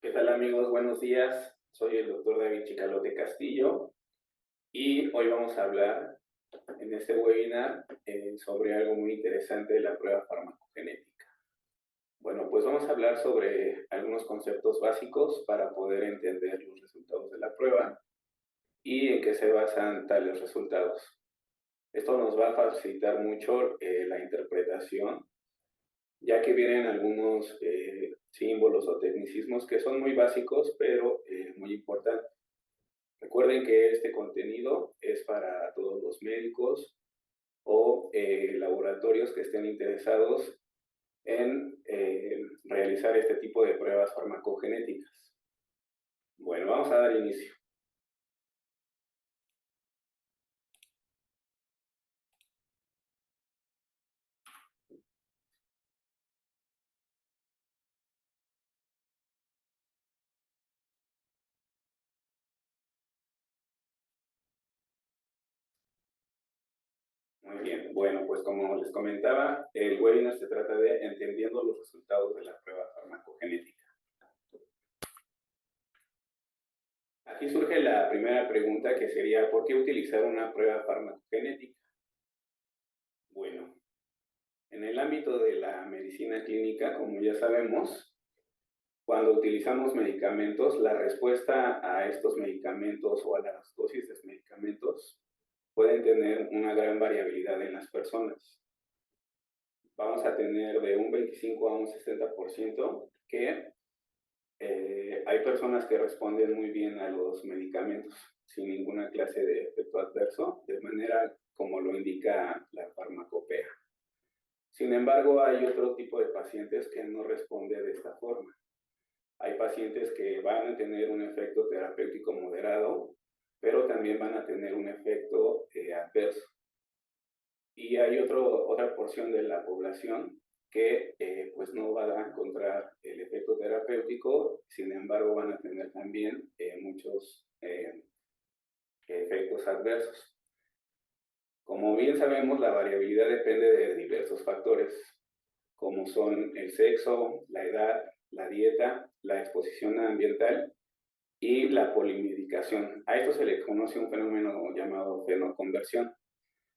¿Qué tal amigos? Buenos días. Soy el doctor David Chicalote Castillo y hoy vamos a hablar en este webinar sobre algo muy interesante de la prueba farmacogenética. Bueno, pues vamos a hablar sobre algunos conceptos básicos para poder entender los resultados de la prueba y en qué se basan tales resultados. Esto nos va a facilitar mucho la interpretación, ya que vienen algunos símbolos o tecnicismos que son muy básicos, pero muy importantes. Recuerden que este contenido es para todos los médicos o laboratorios que estén interesados en realizar este tipo de pruebas farmacogenéticas. Bueno, vamos a dar inicio. Muy bien, bueno, pues como les comentaba, el webinar se trata de entendiendo los resultados de la prueba farmacogenética. Aquí surge la primera pregunta, que sería, ¿por qué utilizar una prueba farmacogenética? Bueno, en el ámbito de la medicina clínica, como ya sabemos, cuando utilizamos medicamentos, la respuesta a estos medicamentos o a las dosis de medicamentos pueden tener una gran variabilidad en las personas. Vamos a tener de un 25 a un 60% que hay personas que responden muy bien a los medicamentos sin ninguna clase de efecto adverso, de manera como lo indica la farmacopea. Sin embargo, hay otro tipo de pacientes que no responden de esta forma. Hay pacientes que van a tener un efecto terapéutico moderado, pero también van a tener un efecto adverso. Y hay otra porción de la población que pues no va a encontrar el efecto terapéutico, sin embargo van a tener también muchos efectos adversos. Como bien sabemos, la variabilidad depende de diversos factores, como son el sexo, la edad, la dieta, la exposición ambiental y la polimedicación. A esto se le conoce un fenómeno llamado fenoconversión.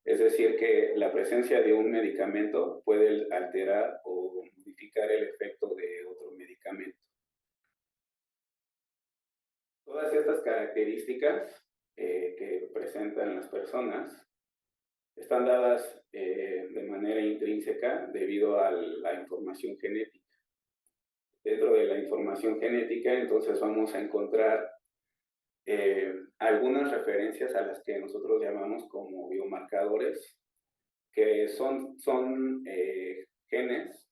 Es decir, que la presencia de un medicamento puede alterar o modificar el efecto de otro medicamento. Todas estas características que presentan las personas están dadas de manera intrínseca debido a la información genética. Dentro de la información genética, entonces vamos a encontrar algunas referencias a las que nosotros llamamos como biomarcadores, que son genes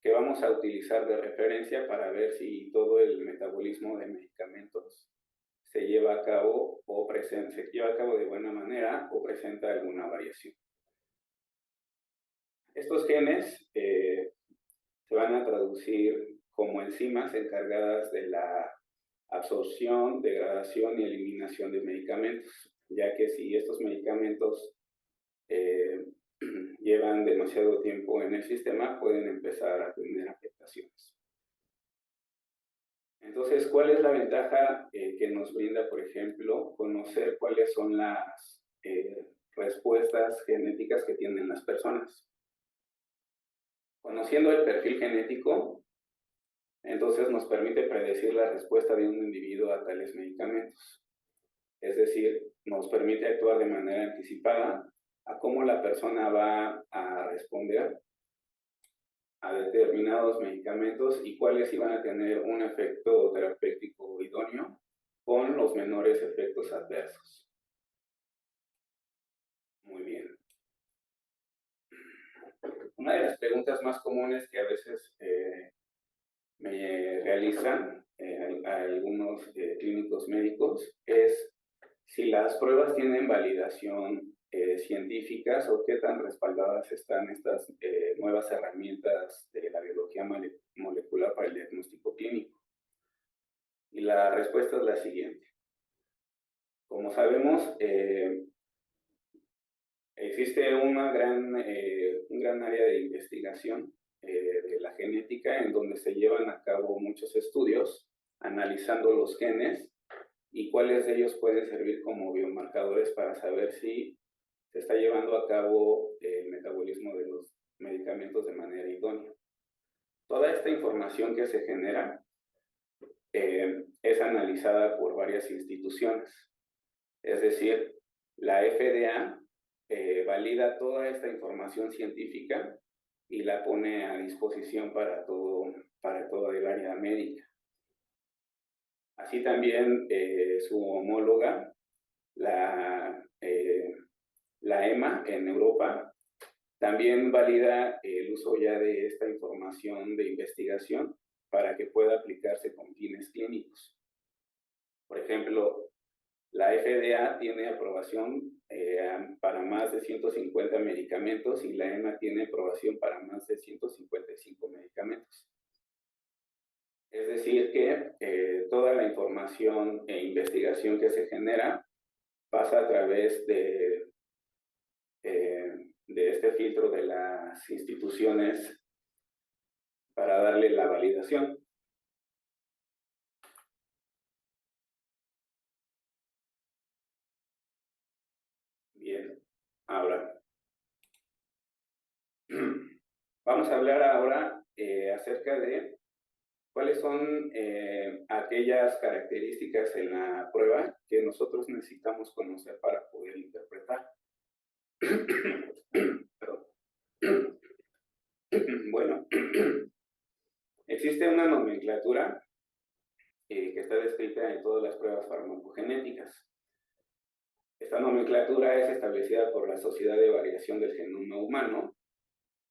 que vamos a utilizar de referencia para ver si todo el metabolismo de medicamentos se lleva a cabo de buena manera o presenta alguna variación. Estos genes se van a traducir como enzimas encargadas de la absorción, degradación y eliminación de medicamentos, ya que si estos medicamentos llevan demasiado tiempo en el sistema, pueden empezar a tener afectaciones. Entonces, ¿cuál es la ventaja que nos brinda, por ejemplo, conocer cuáles son las respuestas genéticas que tienen las personas? Conociendo el perfil genético, entonces nos permite predecir la respuesta de un individuo a tales medicamentos. Es decir, nos permite actuar de manera anticipada a cómo la persona va a responder a determinados medicamentos y cuáles iban a tener un efecto terapéutico idóneo con los menores efectos adversos. Muy bien. Una de las preguntas más comunes que a veces me realizan algunos clínicos médicos es si las pruebas tienen validación científicas o qué tan respaldadas están estas nuevas herramientas de la biología molecular para el diagnóstico clínico. Y la respuesta es la siguiente. Como sabemos, existe un gran área de investigación de la genética en donde se llevan a cabo muchos estudios analizando los genes y cuáles de ellos pueden servir como biomarcadores para saber si se está llevando a cabo el metabolismo de los medicamentos de manera idónea. Toda esta información que se genera es analizada por varias instituciones. Es decir, la FDA valida toda esta información científica y la pone a disposición para toda el área médica. Así también su homóloga, la EMA en Europa, también valida el uso ya de esta información de investigación para que pueda aplicarse con fines clínicos. Por ejemplo, la FDA tiene aprobación para más de 150 medicamentos y la EMA tiene aprobación para más de 155 medicamentos. Es decir, que toda la información e investigación que se genera pasa a través de este filtro de las instituciones para darle la validación. Bien, ahora vamos a hablar ahora acerca de cuáles son aquellas características en la prueba que nosotros necesitamos conocer para poder interpretar. Bueno, existe una nomenclatura que está descrita en todas las pruebas farmacogenéticas. Esta nomenclatura es establecida por la Sociedad de Variación del Genoma Humano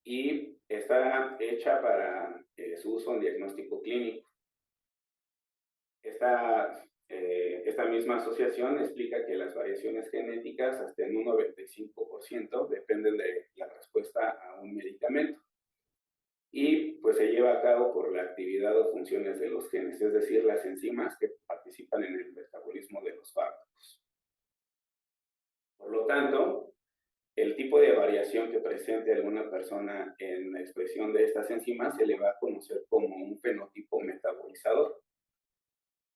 y está hecha para su uso en diagnóstico clínico. Esta misma asociación explica que las variaciones genéticas hasta en un 95% dependen de la respuesta a un medicamento. Y pues se lleva a cabo por la actividad o funciones de los genes, es decir, las enzimas que participan en el metabolismo de los fármacos. Por lo tanto, el tipo de variación que presente alguna persona en la expresión de estas enzimas se le va a conocer como un fenotipo metabolizador.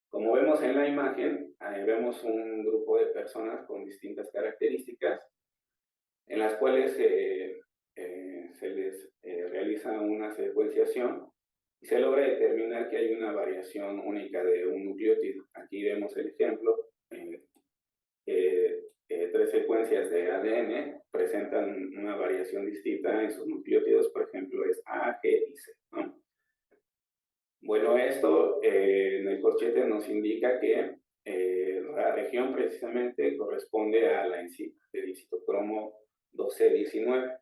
Como vemos en la imagen, vemos un grupo de personas con distintas características en las cuales se les realiza una secuenciación y se logra determinar que hay una variación única de un nucleótido. Aquí vemos el ejemplo, 3 secuencias de ADN presentan una variación distinta en sus nucleótidos, por ejemplo es A, G y C, ¿no? Bueno, esto en el corchete nos indica que la región precisamente corresponde a la enzima del citocromo 12C19.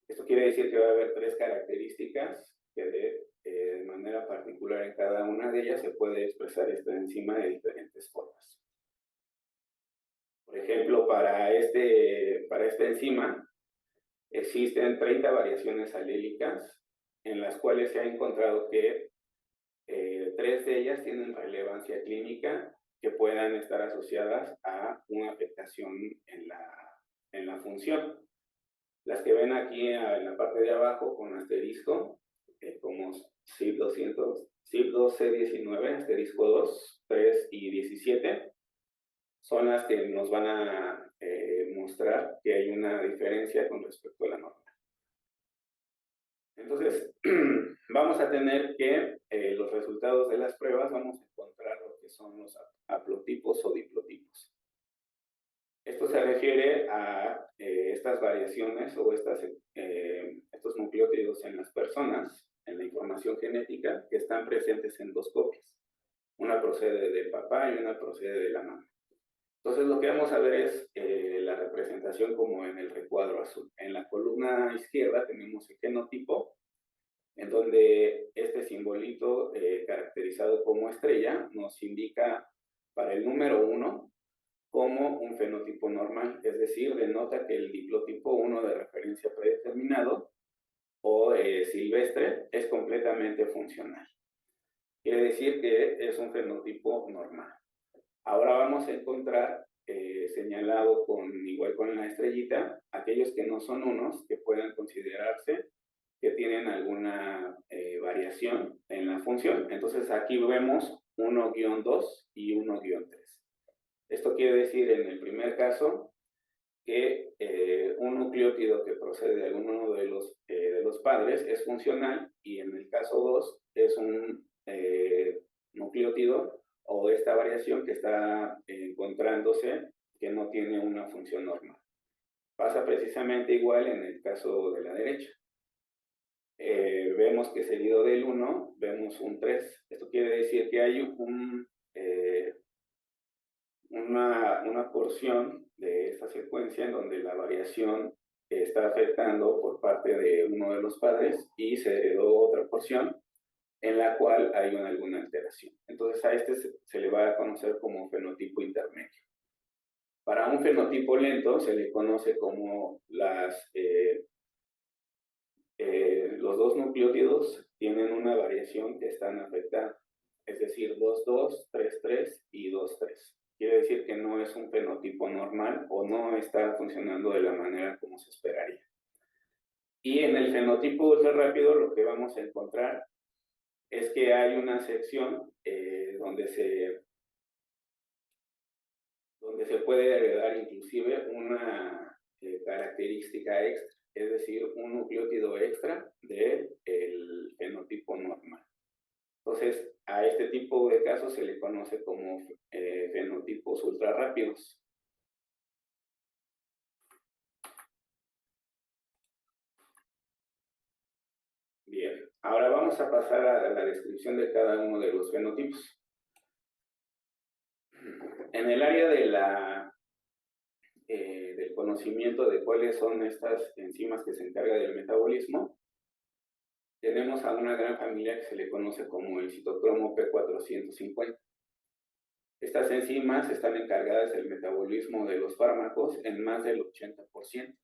Esto quiere decir que va a haber 3 características que de manera particular en cada una de ellas se puede expresar esta enzima de diferentes formas. Por ejemplo, para esta enzima existen 30 variaciones alélicas en las cuales se ha encontrado que 3 de ellas tienen relevancia clínica que puedan estar asociadas a una afectación en la función. Las que ven aquí en la parte de abajo con asterisco, como CYP12C19, asterisco 2, 3 y 17, son las que nos van a mostrar que hay una diferencia con respecto a la norma. Entonces, vamos a tener que los resultados de las pruebas vamos a encontrar lo que son los haplotipos o diplotipos. Esto se refiere a estas variaciones o estos nucleótidos en las personas, en la información genética, que están presentes en 2 copias. Una procede del papá y una procede de la mamá. Entonces lo que vamos a ver es la representación como en el recuadro azul. En la columna izquierda tenemos el genotipo, en donde este simbolito caracterizado como estrella nos indica para el número 1 como un fenotipo normal, es decir, denota que el diplotipo 1 de referencia predeterminado o silvestre es completamente funcional. Quiere decir que es un fenotipo normal. Ahora vamos a encontrar señalado igual con la estrellita, aquellos que no son unos, que puedan considerarse que tienen alguna variación en una función. Entonces aquí vemos 1-2 y 1-3. Esto quiere decir en el primer caso que un nucleótido que procede de alguno de los padres es funcional, y en el caso 2 es un nucleótido o esta variación que está encontrándose que no tiene una función normal. Pasa precisamente igual en el caso de la derecha. Vemos que seguido del 1 vemos un 3. Esto quiere decir que hay una porción de esta secuencia en donde la variación está afectando por parte de uno de los padres y se heredó otra porción en la cual hay alguna alteración. Entonces a este se le va a conocer como fenotipo intermedio. Para un fenotipo lento se le conoce como los dos nucleótidos tienen una variación que están afectada, es decir, 2-2, 3-3 y 2-3. Quiere decir que no es un fenotipo normal o no está funcionando de la manera como se esperaría. Y en el fenotipo ultra rápido lo que vamos a encontrar es que hay una sección donde se puede heredar inclusive una característica extra, es decir, un nucleótido extra del fenotipo normal. Entonces, a este tipo de casos se le conoce como fenotipos ultra rápidos. Bien, ahora vamos a pasar a la descripción de cada uno de los fenotipos. En el área del conocimiento de cuáles son estas enzimas que se encargan del metabolismo, tenemos a una gran familia que se le conoce como el citocromo P450. Estas enzimas están encargadas del metabolismo de los fármacos en más del 80%.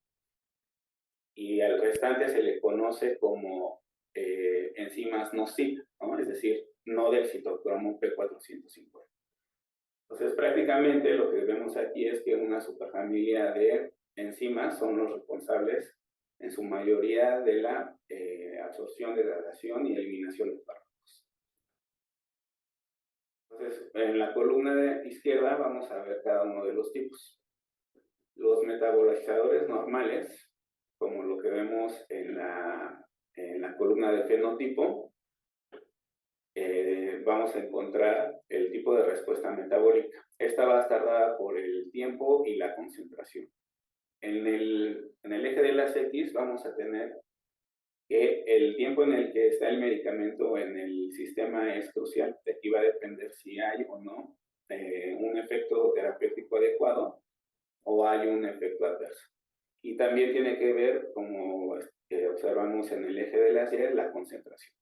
Y al restante se le conoce como enzimas no CYP, ¿no? Es decir, no del citocromo P450. Entonces, prácticamente lo que vemos aquí es que una superfamilia de enzimas son los responsables en su mayoría de la absorción, degradación y eliminación de fármacos. Entonces, en la columna izquierda vamos a ver cada uno de los tipos. Los metabolizadores normales, como lo que vemos en la columna de fenotipo, vamos a encontrar el tipo de respuesta metabólica. Esta va a estar dada por el tiempo y la concentración. En el eje de las X vamos a tener que el tiempo en el que está el medicamento en el sistema es crucial. De aquí va a depender si hay o no un efecto terapéutico adecuado o hay un efecto adverso. Y también tiene que ver, como observamos en el eje de las Y, la concentración.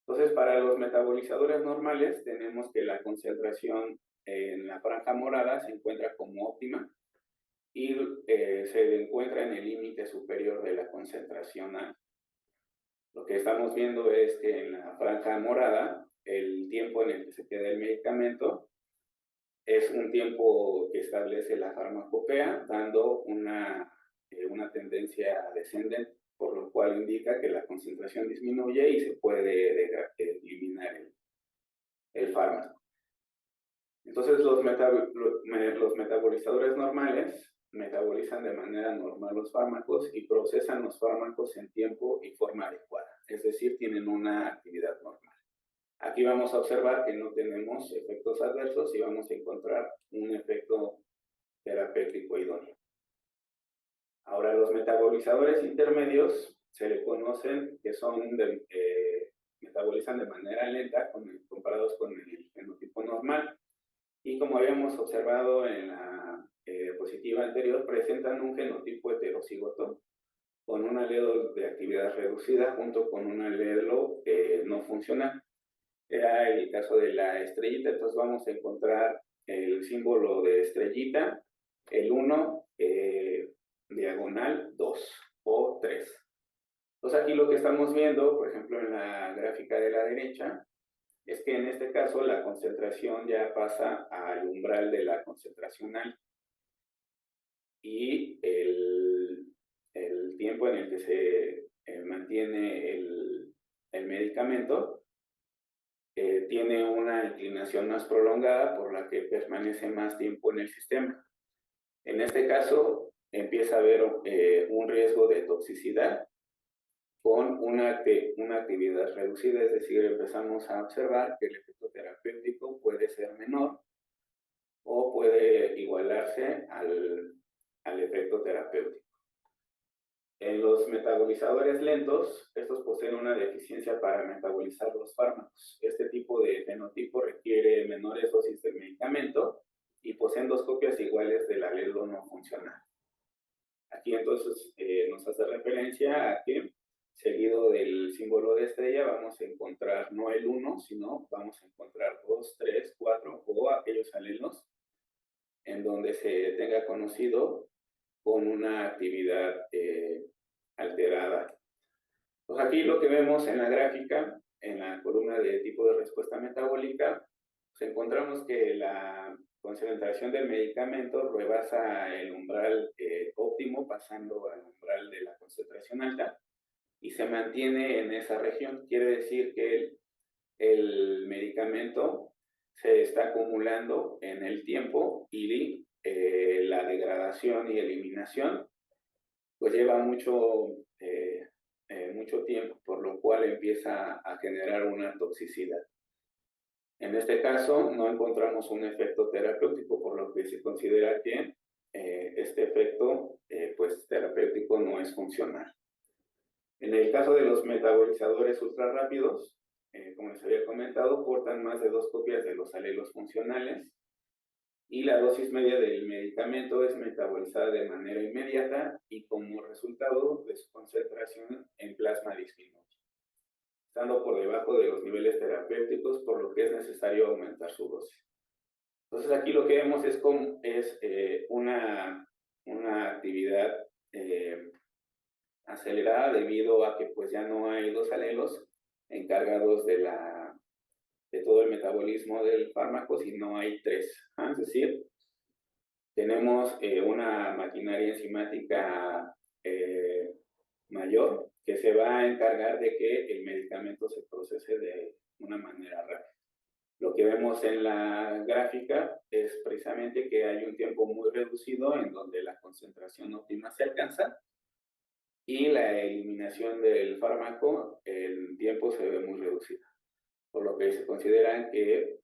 Entonces, para los metabolizadores normales, tenemos que la concentración en la franja morada se encuentra como óptima y se encuentra en el límite superior de la concentración A. Lo que estamos viendo es que en la franja morada, el tiempo en el que se queda el medicamento es un tiempo que establece la farmacopea, dando una tendencia descendente, por lo cual indica que la concentración disminuye y se puede eliminar el fármaco. Entonces, los metabolizadores normales metabolizan de manera normal los fármacos y procesan los fármacos en tiempo y forma adecuada, es decir, tienen una actividad normal. Aquí vamos a observar que no tenemos efectos adversos y vamos a encontrar un efecto terapéutico idóneo. Ahora, los metabolizadores intermedios se le conocen que metabolizan de manera lenta comparados con el fenotipo normal. Y como habíamos observado en la diapositiva anterior, presentan un genotipo heterocigoto con un alelo de actividad reducida junto con un alelo no funcional. Era el caso de la estrellita, entonces vamos a encontrar el símbolo de estrellita, el 1, diagonal 2 o 3. Entonces aquí lo que estamos viendo, por ejemplo en la gráfica de la derecha, es que en este caso la concentración ya pasa al umbral de la concentración alta. Y el tiempo en el que se mantiene el medicamento tiene una inclinación más prolongada por la que permanece más tiempo en el sistema. En este caso, empieza a haber un riesgo de toxicidad con una actividad reducida, es decir, empezamos a observar que el efecto terapéutico puede ser menor o puede igualarse al efecto terapéutico. En los metabolizadores lentos, estos poseen una deficiencia para metabolizar los fármacos. Este tipo de fenotipo requiere menores dosis de medicamento y poseen dos copias iguales del alelo no funcional. Aquí entonces nos hace referencia a que, seguido del símbolo de estrella, vamos a encontrar no el 1, sino vamos a encontrar 2, 3, 4 o aquellos alelos en donde se tenga conocido con una actividad alterada. Pues aquí lo que vemos en la gráfica, en la columna de tipo de respuesta metabólica, pues encontramos que la concentración del medicamento rebasa el umbral óptimo, pasando al umbral de la concentración alta, y se mantiene en esa región. Quiere decir que el medicamento se está acumulando en el tiempo y la degradación y eliminación pues lleva mucho tiempo, por lo cual empieza a generar una toxicidad. En este caso no encontramos un efecto terapéutico, por lo que se considera que este efecto pues terapéutico no es funcional. En el caso de los metabolizadores ultrarrápidos, como les había comentado, portan más de 2 copias de los alelos funcionales y la dosis media del medicamento es metabolizada de manera inmediata y como resultado de su concentración en plasma disminuye, estando por debajo de los niveles terapéuticos, por lo que es necesario aumentar su dosis. Entonces aquí lo que vemos es una actividad acelerada debido a que pues ya no hay dos alelos encargados de todo el metabolismo del fármaco, sino hay 3. Es decir, tenemos una maquinaria enzimática mayor que se va a encargar de que el medicamento se procese de una manera rápida. Lo que vemos en la gráfica es precisamente que hay un tiempo muy reducido en donde la concentración óptima se alcanza y la eliminación del fármaco, el tiempo se ve muy reducido, por lo que se considera que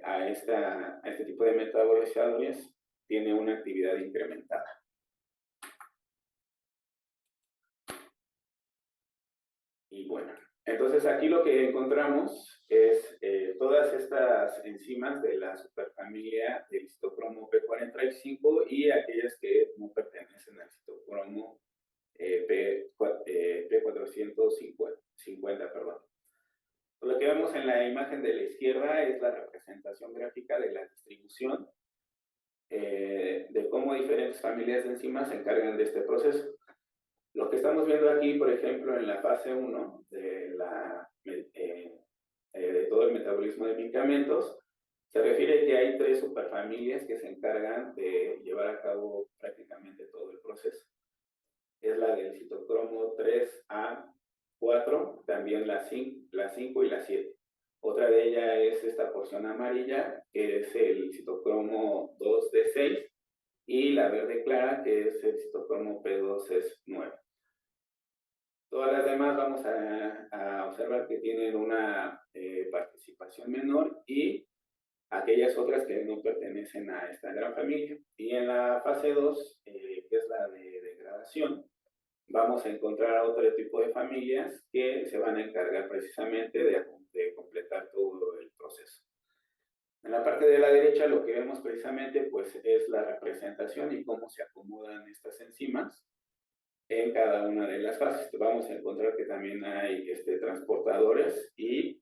a este tipo de metabolizadores tiene una actividad incrementada. Y bueno, entonces aquí lo que encontramos es todas estas enzimas de la superfamilia del citocromo P45 y aquellas que no pertenecen al citocromo P450, perdón. Lo que vemos en la imagen de la izquierda es la representación gráfica de la distribución de cómo diferentes familias de enzimas se encargan de este proceso. Lo que estamos viendo aquí, por ejemplo, en la fase 1 de todo el metabolismo de medicamentos, se refiere que hay 3 superfamilias que se encargan de llevar a cabo prácticamente todo el proceso. Es la del citocromo 3A4, también la 5 y la 7. Otra de ellas es esta porción amarilla, que es el citocromo 2D6, y la verde clara, que es el citocromo P2S9. Todas las demás vamos a observar que tienen una participación menor y aquellas otras que no pertenecen a esta gran familia. Y en la fase 2, que es la de degradación, vamos a encontrar a otro tipo de familias que se van a encargar precisamente de completar todo el proceso. En la parte de la derecha lo que vemos precisamente pues, es la representación y cómo se acomodan estas enzimas en cada una de las fases. Vamos a encontrar que también hay transportadores y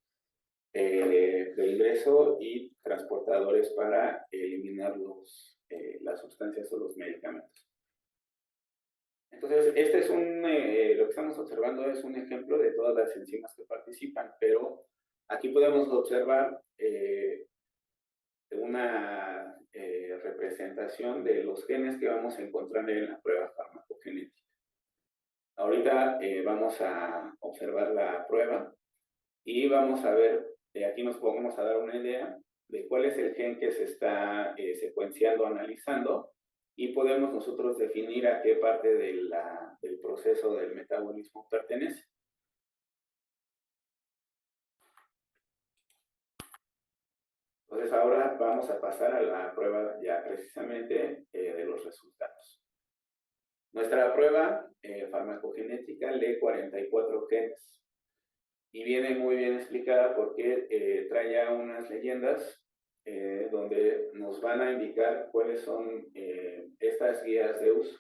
de ingreso y transportadores para eliminar las sustancias o los medicamentos. Entonces, este es lo que estamos observando es un ejemplo de todas las enzimas que participan, pero aquí podemos observar una representación de los genes que vamos a encontrar en la prueba farmacogenética. Ahorita vamos a observar la prueba y vamos a ver aquí nos vamos a dar una idea de cuál es el gen que se está secuenciando, analizando, y podemos nosotros definir a qué parte del proceso del metabolismo pertenece. Entonces ahora vamos a pasar a la prueba ya precisamente de los resultados. Nuestra prueba farmacogenética lee 44 genes y viene muy bien explicada porque trae ya unas leyendas donde nos van a indicar cuáles son estas guías de uso.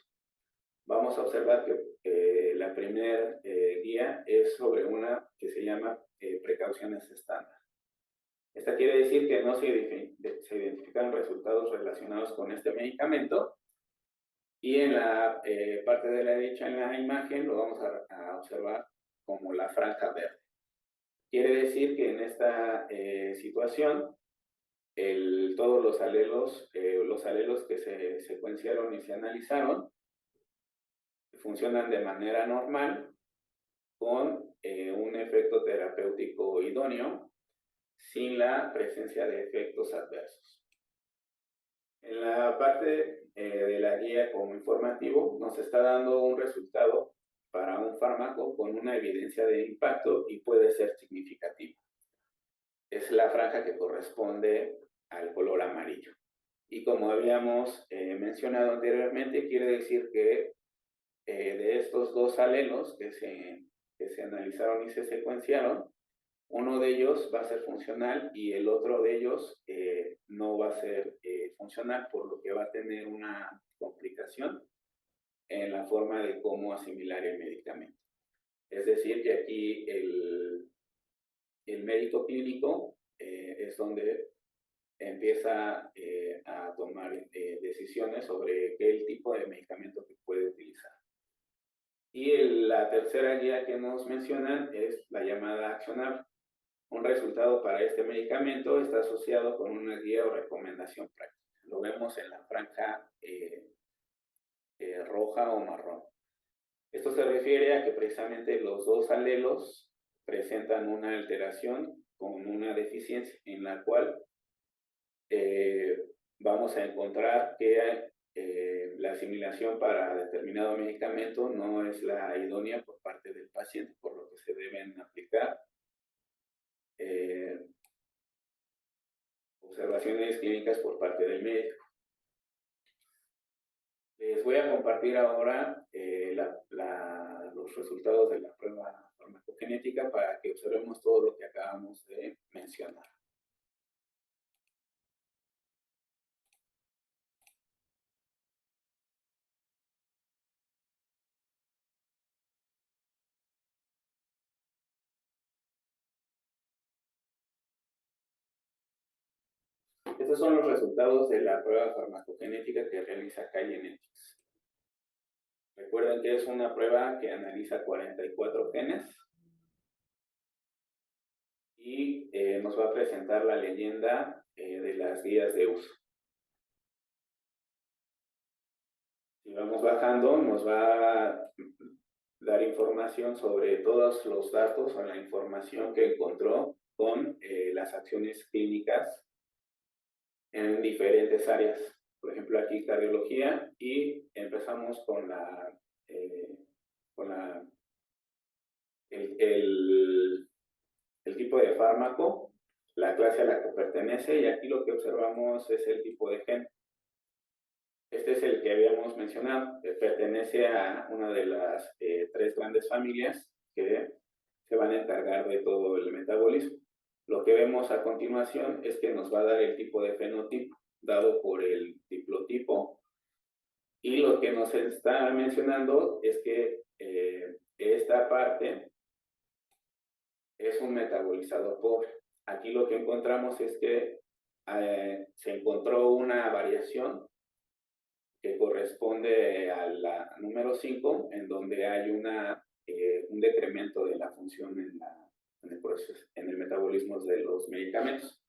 Vamos a observar que la primera guía es sobre una que se llama precauciones estándar. Esta quiere decir que no se identifican resultados relacionados con este medicamento, y en la parte de la derecha en la imagen lo vamos a observar como la franja verde. Quiere decir que en esta situación todos los alelos que se secuenciaron y se analizaron funcionan de manera normal con un efecto terapéutico idóneo sin la presencia de efectos adversos. En la parte de la guía como informativo nos está dando un resultado para un fármaco con una evidencia de impacto y puede ser significativo. Es la franja que corresponde al color amarillo. Y como habíamos mencionado anteriormente, quiere decir que de estos dos alelos que se analizaron y se secuenciaron, uno de ellos va a ser funcional y el otro de ellos no va a ser funcional, por lo que va a tener una complicación en la forma de cómo asimilar el medicamento. Es decir, que aquí el médico clínico es donde empieza a tomar decisiones sobre qué tipo de medicamento que puede utilizar. Y la tercera guía que nos mencionan es la llamada accionable. Un resultado para este medicamento está asociado con una guía o recomendación práctica. Lo vemos en la franja roja o marrón. Esto se refiere a que precisamente los dos alelos presentan una alteración con una deficiencia en la cual vamos a encontrar que la asimilación para determinado medicamento no es la idónea por parte del paciente, por lo que se deben aplicar observaciones clínicas por parte del médico. Les voy a compartir ahora los resultados de la prueba farmacogenética para que observemos todo lo que acabamos de mencionar. Estos son los resultados de la prueba farmacogenética que realiza K-Genetics. Recuerden que es una prueba que analiza 44 genes y nos va a presentar la leyenda de las guías de uso. Si vamos bajando, nos va a dar información sobre todos los datos o la información que encontró con las acciones clínicas en diferentes áreas. Por ejemplo, aquí cardiología, y empezamos con el tipo de fármaco, la clase a la que pertenece, y aquí lo que observamos es el tipo de gen. Este es el que habíamos mencionado, que pertenece a una de las tres grandes familias que se van a encargar de todo el metabolismo. Lo que vemos a continuación es que nos va a dar el tipo de fenotipo dado por el diplotipo, y lo que nos está mencionando es que esta parte es un metabolizador pobre. Aquí lo que encontramos es que se encontró una variación que corresponde a la número 5, en donde hay un decremento de la función en el metabolismo de los medicamentos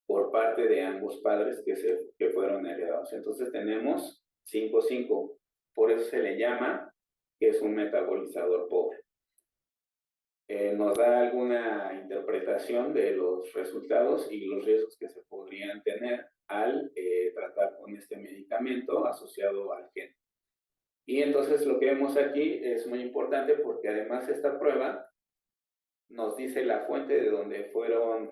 por parte de ambos padres que fueron heredados. Entonces tenemos 5-5, por eso se le llama que es un metabolizador pobre. Nos da alguna comparación de los resultados y los riesgos que se podrían tener al tratar con este medicamento asociado al gen. Y entonces lo que vemos aquí es muy importante porque además esta prueba nos dice la fuente de donde fueron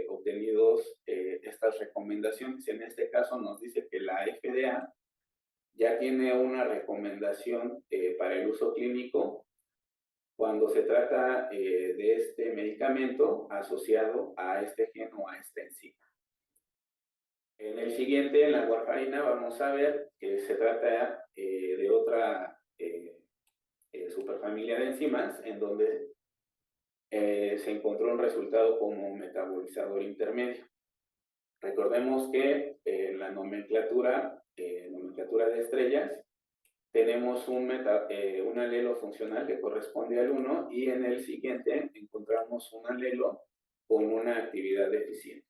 obtenidos estas recomendaciones. En este caso nos dice que la FDA ya tiene una recomendación para el uso clínico cuando se trata de este medicamento asociado a este gen o a esta enzima. En el siguiente, en la warfarina, vamos a ver que se trata de otra superfamilia de enzimas en donde se encontró un resultado como metabolizador intermedio. Recordemos que en la nomenclatura de estrellas, tenemos un alelo funcional que corresponde al 1 y en el siguiente encontramos un alelo con una actividad deficiente.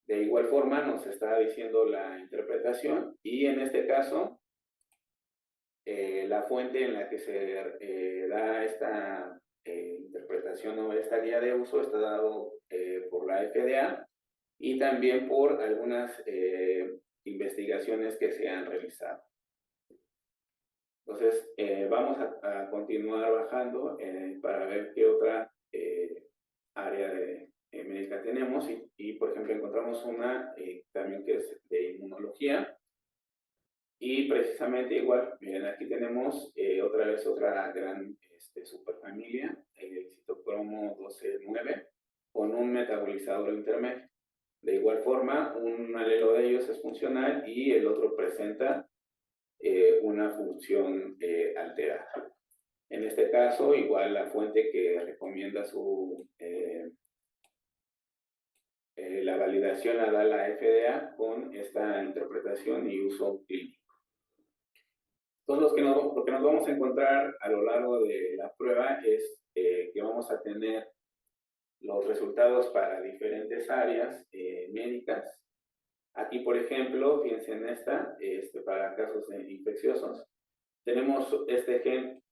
De igual forma nos está diciendo la interpretación y en este caso la fuente en la que se da esta interpretación o esta guía de uso está dado por la FDA y también por algunas investigaciones que se han realizado. Entonces, vamos a continuar bajando para ver qué otra área médica tenemos y, por ejemplo, encontramos una también que es de inmunología y precisamente igual, miren, aquí tenemos otra vez otra gran superfamilia, el citocromo 12-9, con un metabolizador intermedio. De igual forma, un alelo de ellos es funcional y el otro presenta una función alterada. En este caso, igual la fuente que recomienda la validación la da la FDA con esta interpretación y uso clínico. Entonces, lo que nos vamos a encontrar a lo largo de la prueba es que vamos a tener los resultados para diferentes áreas médicas. Aquí, por ejemplo, fíjense en esta, para casos infecciosos, tenemos este gen,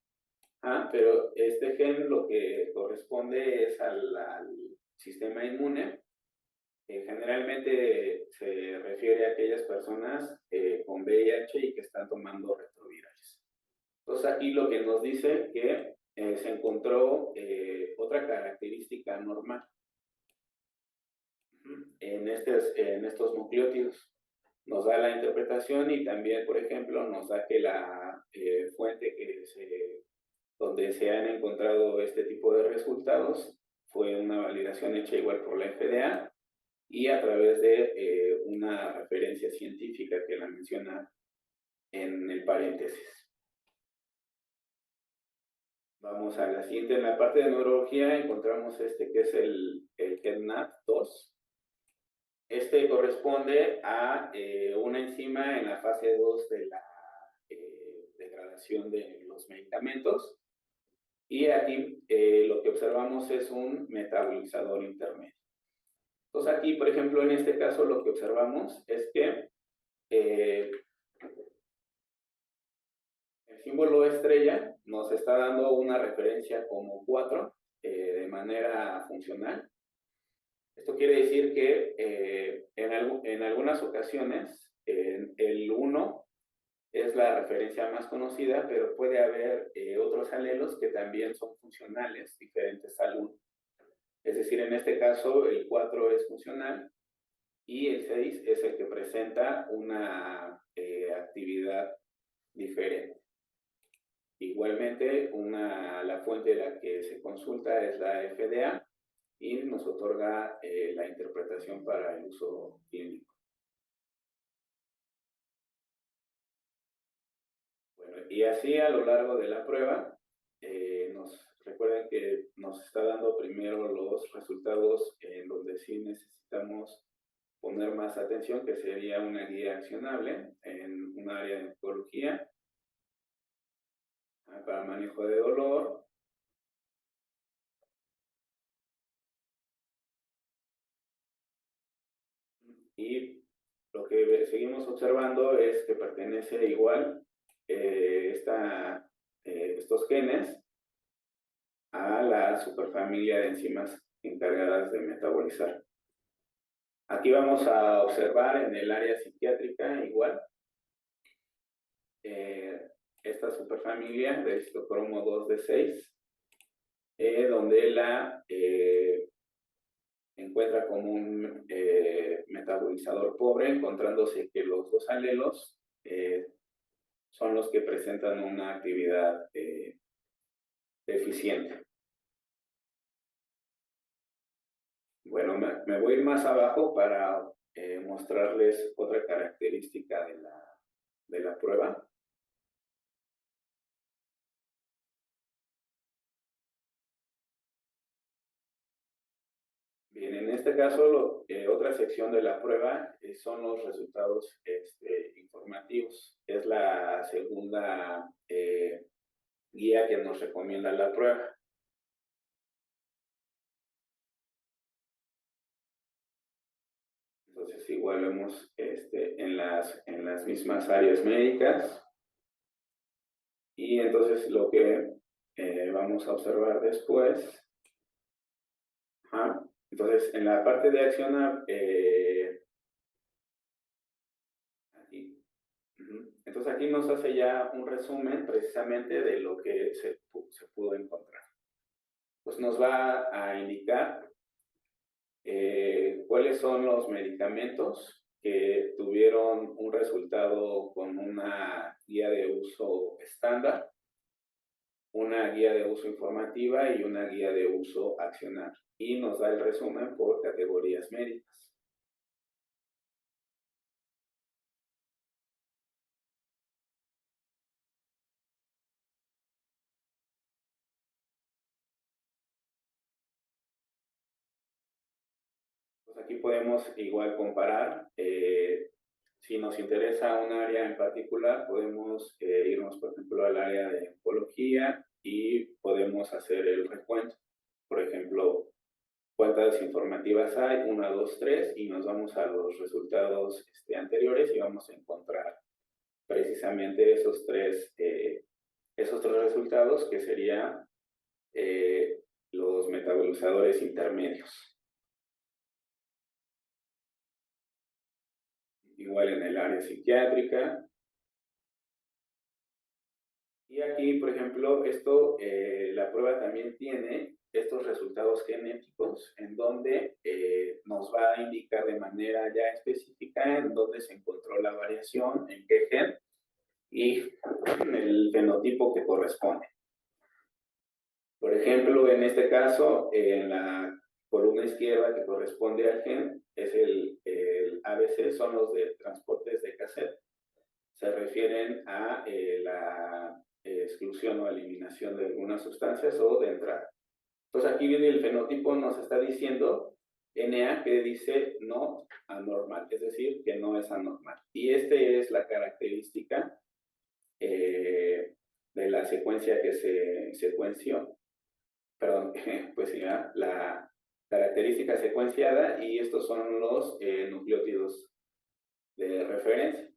pero este gen lo que corresponde es al sistema inmune. Generalmente se refiere a aquellas personas con VIH y que están tomando retrovirales. Entonces aquí lo que nos dice que se encontró otra característica normal en estos nucleótidos. Nos da la interpretación y también, por ejemplo, nos da que la fuente donde se han encontrado este tipo de resultados fue una validación hecha igual por la FDA y a través de una referencia científica que la menciona en el paréntesis. Vamos a la siguiente. En la parte de neurología encontramos que es el GENNAT2. Este corresponde a una enzima en la fase 2 de la degradación de los medicamentos. Y aquí lo que observamos es un metabolizador intermedio. Entonces aquí, por ejemplo, en este caso lo que observamos es que el símbolo estrella nos está dando una referencia como 4 de manera funcional. Esto quiere decir que en algunas ocasiones el 1 es la referencia más conocida, pero puede haber otros alelos que también son funcionales, diferentes al 1. Es decir, en este caso el 4 es funcional y el 6 es el que presenta una actividad diferente. Igualmente, la fuente de la que se consulta es la FDA y nos otorga la interpretación para el uso clínico. Bueno, y así a lo largo de la prueba, recuerden que nos está dando primero los resultados en donde sí necesitamos poner más atención, que sería una guía accionable en un área de oncología para manejo de dolor. Y lo que seguimos observando es que pertenece igual estos genes a la superfamilia de enzimas encargadas de metabolizar. Aquí vamos a observar en el área psiquiátrica igual esta superfamilia del citocromo 2D6, donde la encuentra como un metabolizador pobre, encontrándose que los dos alelos son los que presentan una actividad deficiente. Bueno, me voy más abajo para mostrarles otra característica de la prueba. Bien, en este caso, otra sección de la prueba son los resultados informativos. Es la segunda guía que nos recomienda la prueba. Entonces, igual vemos en las mismas áreas médicas. Y entonces lo que vamos a observar después. Entonces, en la parte de accionar, aquí, entonces aquí nos hace ya un resumen precisamente de lo que se pudo encontrar. Pues nos va a indicar cuáles son los medicamentos que tuvieron un resultado con una guía de uso estándar, una guía de uso informativa y una guía de uso accionar. Y nos da el resumen por categorías médicas. Pues aquí podemos igual comparar. Si nos interesa un área en particular, podemos irnos, por ejemplo, al área de oncología y podemos hacer el recuento. Por ejemplo, cuántas informativas hay, 1, 2, 3, y nos vamos a los resultados anteriores y vamos a encontrar precisamente esos tres resultados, que serían los metabolizadores intermedios. Igual en el área psiquiátrica. Y aquí, por ejemplo, la prueba también tiene estos resultados genéticos en donde nos va a indicar de manera ya específica en dónde se encontró la variación, en qué gen y el fenotipo que corresponde. Por ejemplo, en este caso, en la columna izquierda que corresponde al gen, es el ABC, son los de transportes de cassette. Se refieren a la exclusión o eliminación de algunas sustancias o de entrada. Entonces aquí viene el fenotipo, nos está diciendo NA, que dice no anormal, es decir, que no es anormal. Y esta es la característica de la secuencia que se secuenció. Perdón, pues ya, la característica secuenciada, y estos son los nucleótidos de referencia.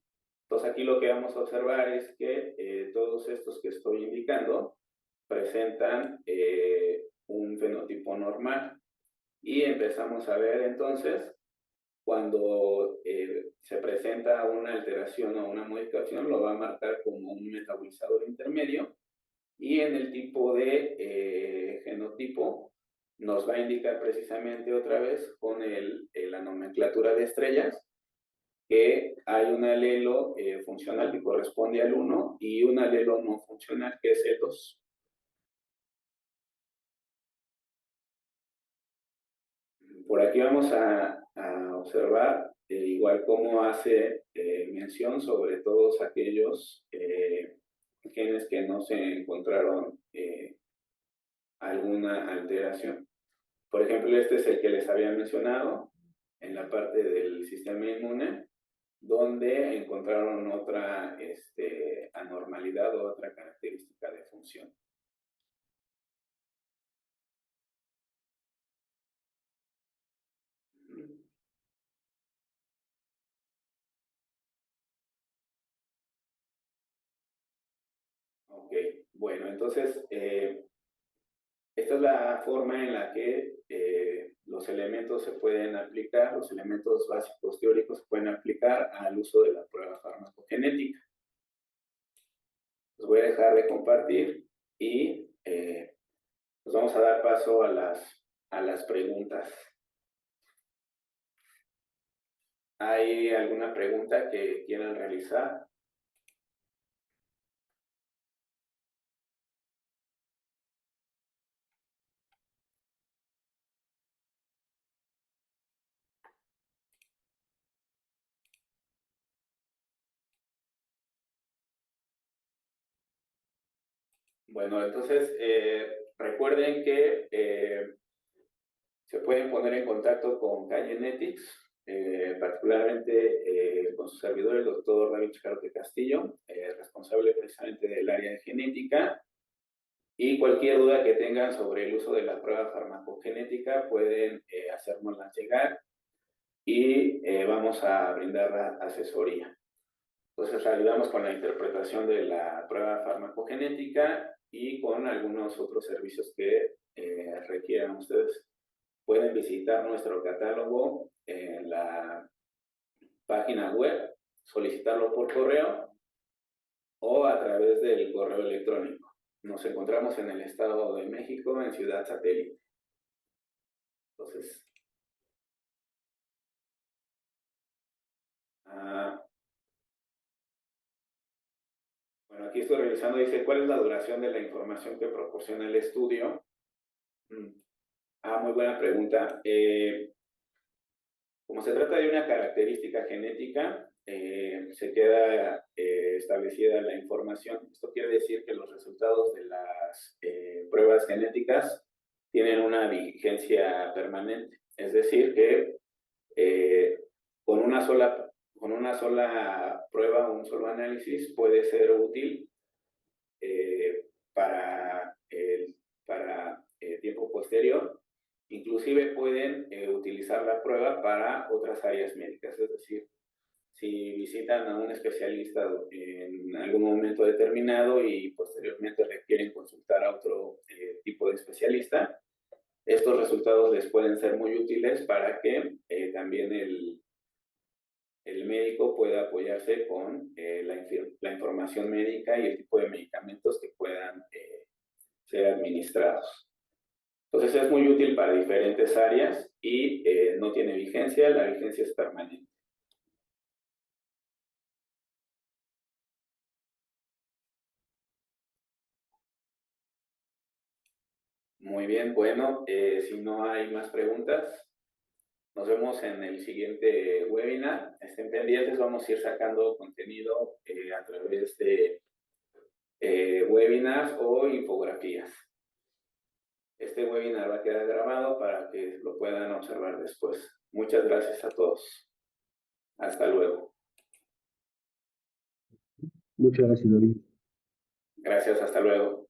Entonces aquí lo que vamos a observar es que todos estos que estoy indicando presentan un fenotipo normal. Y empezamos a ver entonces cuando se presenta una alteración o una modificación, lo va a marcar como un metabolizador intermedio, y en el tipo de genotipo nos va a indicar precisamente otra vez con la nomenclatura de estrellas que hay un alelo funcional que corresponde al 1 y un alelo no funcional que es el 2. Por aquí vamos a observar igual cómo hace mención sobre todos aquellos genes que no se encontraron alguna alteración. Por ejemplo, este es el que les había mencionado en la parte del sistema inmune, donde encontraron otra anormalidad o otra característica de función. Ok, bueno, entonces Esta es la forma en la que los elementos se pueden aplicar, los elementos básicos teóricos se pueden aplicar al uso de la prueba farmacogenética. Los voy a dejar de compartir y pues vamos a dar paso a las preguntas. ¿Hay alguna pregunta que quieran realizar? Bueno, entonces recuerden que se pueden poner en contacto con K-Genetics, particularmente con su servidor, el doctor David Chicarote Castillo, responsable precisamente del área de genética. Y cualquier duda que tengan sobre el uso de la prueba farmacogenética pueden hacérnosla llegar y vamos a brindar la asesoría. Entonces ayudamos con la interpretación de la prueba farmacogenética y con algunos otros servicios que requieran ustedes. Pueden visitar nuestro catálogo en la página web, solicitarlo por correo o a través del correo electrónico. Nos encontramos en el Estado de México, en Ciudad Satélite. Entonces, bueno, aquí estoy revisando, dice, ¿cuál es la duración de la información que proporciona el estudio? Muy buena pregunta. Como se trata de una característica genética, se queda establecida la información. Esto quiere decir que los resultados de las pruebas genéticas tienen una vigencia permanente. Es decir, que con una sola prueba, un solo análisis puede ser útil para tiempo posterior. Inclusive pueden utilizar la prueba para otras áreas médicas, es decir, si visitan a un especialista en algún momento determinado y posteriormente requieren consultar a otro tipo de especialista, estos resultados les pueden ser muy útiles para que también el médico pueda apoyarse con la información médica y el tipo de medicamentos que puedan ser administrados. Entonces es muy útil para diferentes áreas y no tiene vigencia, la vigencia es permanente. Muy bien, bueno, si no hay más preguntas, nos vemos en el siguiente webinar. Estén pendientes, vamos a ir sacando contenido a través de webinars o infografías. Este webinar va a quedar grabado para que lo puedan observar después. Muchas gracias a todos. Hasta luego. Muchas gracias, David. Gracias, hasta luego.